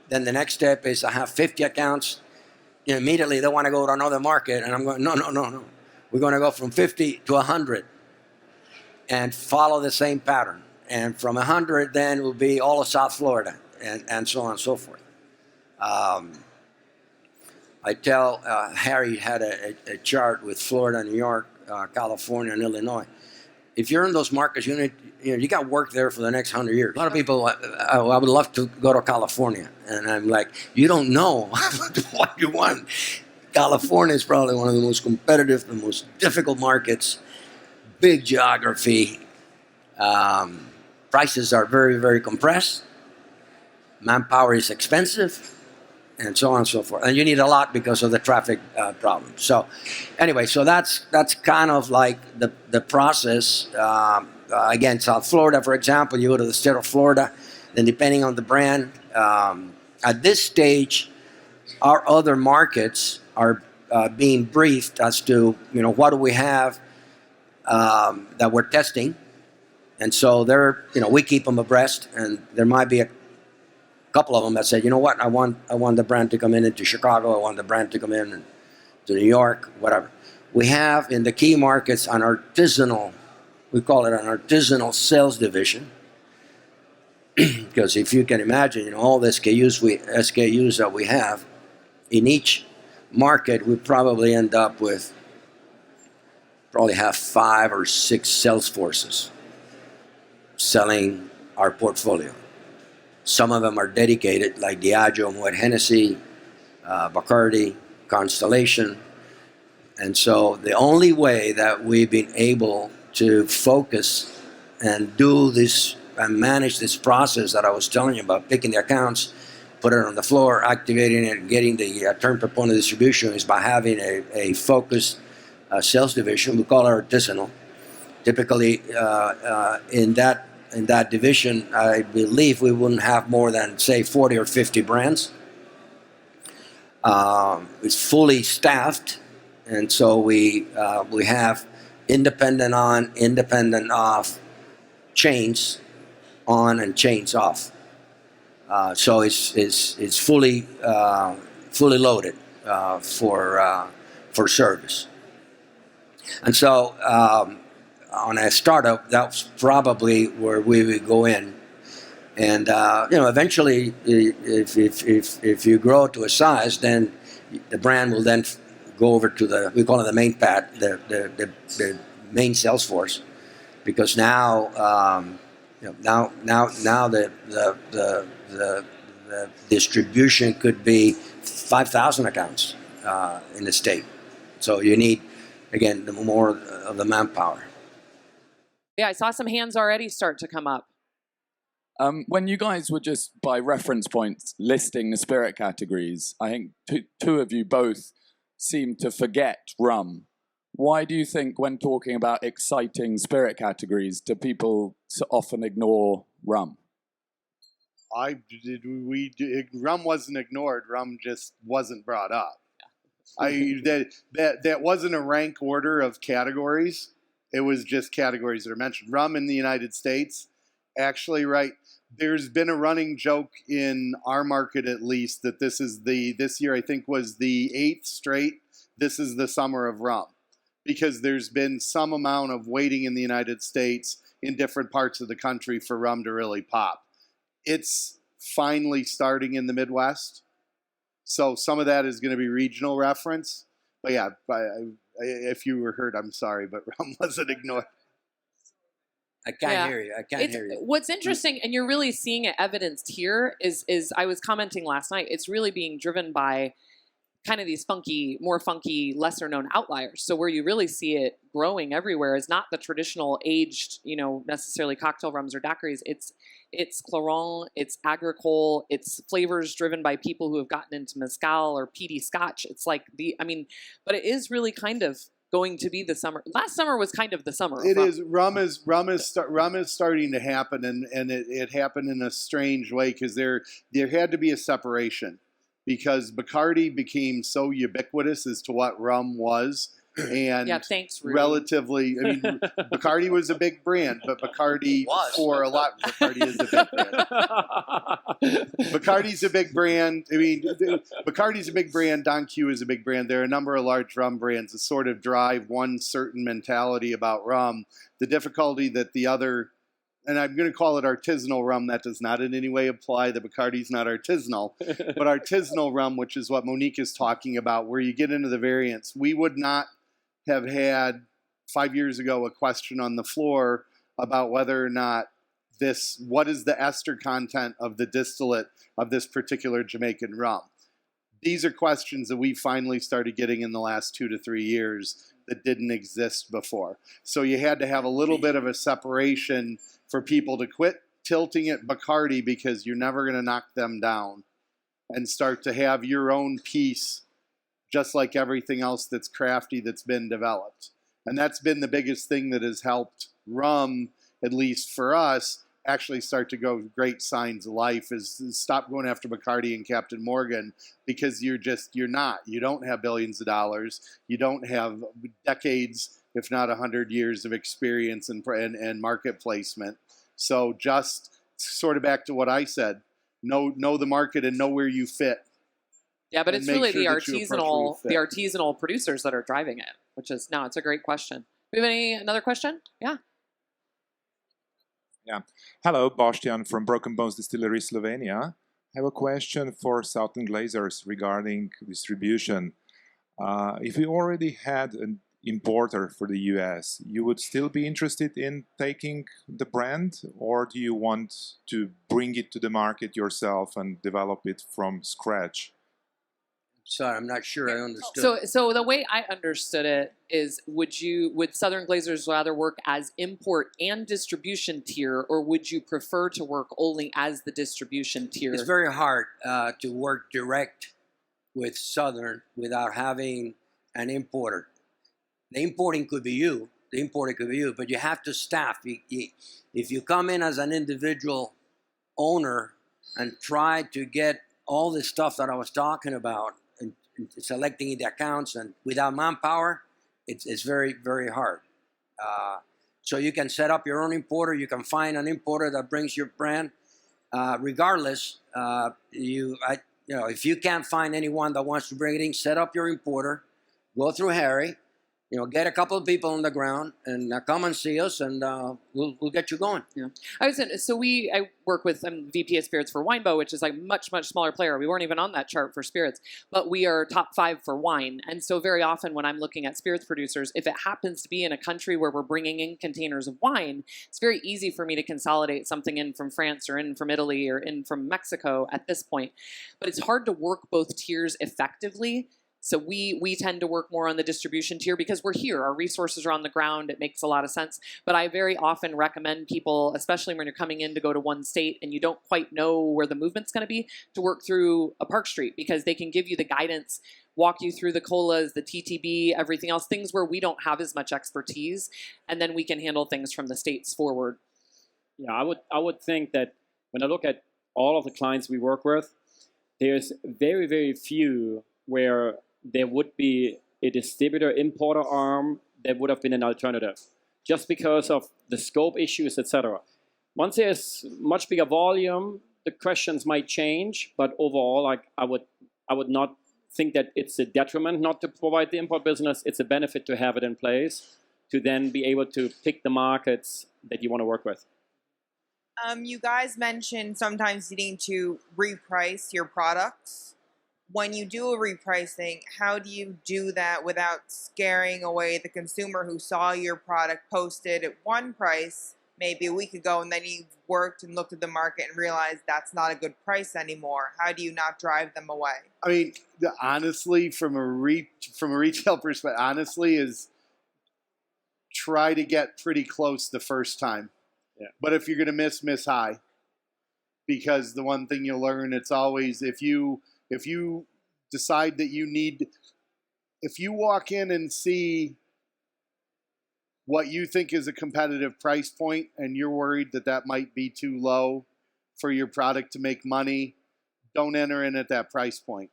Then the next step is I have 50 accounts. Immediately they want to go to another market, and I'm going, no. We're going to go from 50 to 100 and follow the same pattern. And from 100 then it will be all of South Florida and so on and so forth. I tell Harry had a chart with Florida, New York, California, and Illinois. If you're in those markets, you got work there for the next 100 years. A lot of people, I would love to go to California. And I'm like, you don't know what you want. California is probably one of the most competitive, the most difficult markets, big geography. Prices are very, very compressed. Manpower is expensive, and so on and so forth. And you need a lot because of the traffic problem. So anyway, so that's kind of like the process. Again, South Florida, for example, you go to the state of Florida, then depending on the brand. At this stage, our other markets are being briefed as to, what do we have that we're testing. And so we keep them abreast, and there might be a couple of them that say, what, I want the brand to come into Chicago, I want the brand to come in to New York, whatever. We have in the key markets an artisanal, we call it an artisanal sales division, because if you can imagine, all the SKUs that we have, in each market, we probably end up with have 5 or 6 sales forces selling our portfolio. Some of them are dedicated, like Diageo, Moet Hennessy, Bacardi, Constellation. And so the only way that we've been able to focus and do this and manage this process that I was telling you about, picking the accounts, put it on the floor, activating it, getting the turn per point of distribution, is by having a focused sales division. We call it artisanal. Typically, in that division, I believe we wouldn't have more than, say, 40 or 50 brands. It's fully staffed, and so we have independent on, independent off, chains on and chains off. So it's fully loaded for service. And so on a startup, that's probably where we would go in. And eventually, if you grow to a size, then the brand will then go over to we call it the main pad, the main sales force, because now the The distribution could be 5,000 accounts in the state. So you need, again, the more of the manpower. Yeah, I saw some hands already start to come up. When you guys were just by reference points listing the spirit categories, I think two of you both seem to forget rum. Why do you think when talking about exciting spirit categories, do people so often ignore rum? Rum wasn't ignored. Rum just wasn't brought up. That wasn't a rank order of categories. It was just categories that are mentioned. Rum in the United States, actually, right? There's been a running joke in our market, at least, that this year I think was the 8th straight. This is the summer of rum, because there's been some amount of waiting in the United States in different parts of the country for rum to really pop. It's finally starting in the Midwest. So some of that is going to be regional reference. But yeah, if you were heard, I'm sorry, but rum wasn't ignored. I can't hear you. I can't hear you. What's interesting, and you're really seeing it evidenced here, is I was commenting last night, it's really being driven by kind of these more funky, lesser known outliers. So where you really see it growing everywhere is not the traditional aged, necessarily cocktail rums or daiquiris. It's Clarent, it's agricole, it's flavors driven by people who have gotten into mezcal or peaty scotch. It's like but it is really kind of going to be the summer. Last summer was kind of the summer. It is. Rum is starting to happen, and it happened in a strange way because there had to be a separation, because Bacardi became so ubiquitous as to what rum was. And yeah, thanks, Rudy. Relatively, Bacardi was a big brand, but Bacardi Bacardi is a big brand. Bacardi's a big brand. Bacardi's a big brand. Don Q is a big brand. There are a number of large rum brands that sort of drive one certain mentality about rum. The difficulty that the other, and I'm going to call it artisanal rum, that does not in any way apply. The Bacardi's not artisanal, but artisanal rum, which is what Monique is talking about, where you get into the variants. We would not have had 5 years ago a question on the floor about whether or not what is the ester content of the distillate of this particular Jamaican rum. These are questions that we finally started getting in the last 2 to 3 years that didn't exist before. So you had to have a little bit of a separation for people to quit tilting at Bacardi, because you're never going to knock them down, and start to have your own piece, just like everything else that's crafty that's been developed. And that's been the biggest thing that has helped rum, at least for us, actually start to go great signs of life, is stop going after Bacardi and Captain Morgan, because you don't have billions of dollars. You don't have decades, if not 100 years of experience and market placement. So just sort of back to what I said, know the market and know where you fit. Yeah, but it's really the artisanal producers that are driving it, which is, it's a great question. Do we have another question? Yeah. Yeah. Hello, Bostian from Broken Bones Distillery, Slovenia. I have a question for Southern Glazers regarding distribution. If you already had an importer for the US, you would still be interested in taking the brand, or do you want to bring it to the market yourself and develop it from scratch? Sorry, I'm not sure I understood. So the way I understood it is, would Southern Glazers rather work as import and distribution tier, or would you prefer to work only as the distribution tier? It's very hard to work direct with Southern without having an importer. The importer could be you, but you have to staff. If you come in as an individual owner and try to get all the stuff that I was talking about, and selecting the accounts, and without manpower, it's very, very hard. So you can set up your own importer. You can find an importer that brings your brand. Regardless, if you can't find anyone that wants to bring it in, set up your importer. Go through Harry. Get a couple of people on the ground and come and see us, and we'll get you going. Yeah, I was in, so I work with VP of Spirits for Winebow, which is like much smaller player. We weren't even on that chart for spirits, but we are top 5 for wine. And so very often when I'm looking at spirits producers, if it happens to be in a country where we're bringing in containers of wine, it's very easy for me to consolidate something in from France or in from Italy or in from Mexico at this point. But it's hard to work both tiers effectively. So we tend to work more on the distribution tier because we're here. Our resources are on the ground. It makes a lot of sense. But I very often recommend people, especially when you're coming in to go to one state and you don't quite know where the movement's going to be, to work through a Park Street because they can give you the guidance, walk you through the colas, the TTB, everything else, things where we don't have as much expertise. And then we can handle things from the states forward. Yeah, I would think that when I look at all of the clients we work with, there's very few where there would be a distributor importer arm that would have been an alternative, just because of the scope issues, etc. Once there's much bigger volume, the questions might change, but overall, like I would not think that it's a detriment not to provide the import business. It's a benefit to have it in place to then be able to pick the markets that you want to work with. You guys mentioned sometimes needing to reprice your products. When you do a repricing, how do you do that without scaring away the consumer who saw your product posted at one price maybe a week ago, and then you've worked and looked at the market and realized that's not a good price anymore? How do you not drive them away? I mean, honestly, from a retail perspective, honestly, is try to get pretty close the first time. Yeah. But if you're going to miss high. Because the one thing you'll learn, it's always if you decide that if you walk in and see what you think is a competitive price point and you're worried that might be too low for your product to make money, don't enter in at that price point.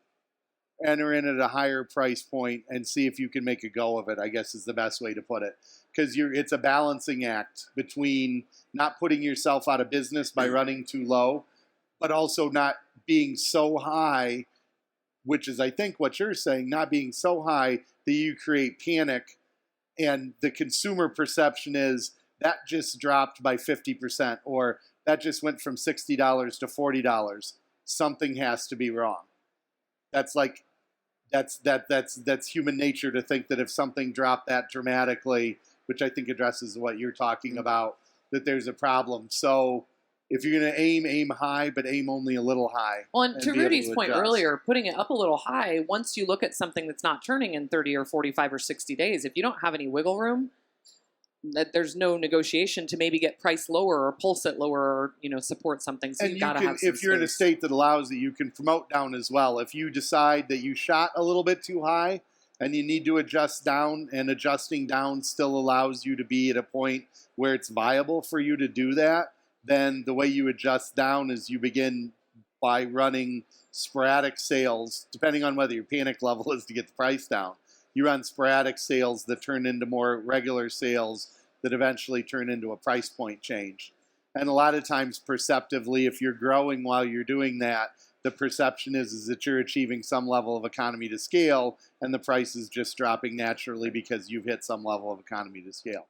Enter in at a higher price point and see if you can make a go of it, I guess is the best way to put it. Because it's a balancing act between not putting yourself out of business by running too low, but also not being so high, which is, I think, what you're saying, not being so high that you create panic and the consumer perception is that just dropped by 50% or that just went from $60 to $40. Something has to be wrong. That's human nature to think that if something dropped that dramatically, which I think addresses what you're talking about, that there's a problem. So if you're going to aim high, but aim only a little high. Well, and to Rudy's point earlier, putting it up a little high, once you look at something that's not turning in 30 or 45 or 60 days, if you don't have any wiggle room, that there's no negotiation to maybe get price lower or pulse it lower or, support something. So you've got to have some if you're in a state that allows it, you can promote down as well. If you decide that you shot a little bit too high and you need to adjust down, and adjusting down still allows you to be at a point where it's viable for you to do that, then the way you adjust down is you begin by running sporadic sales, depending on whether your panic level is to get the price down. You run sporadic sales that turn into more regular sales that eventually turn into a price point change. And a lot of times, perceptively, if you're growing while you're doing that, the perception is that you're achieving some level of economy to scale, and the price is just dropping naturally because you've hit some level of economy to scale.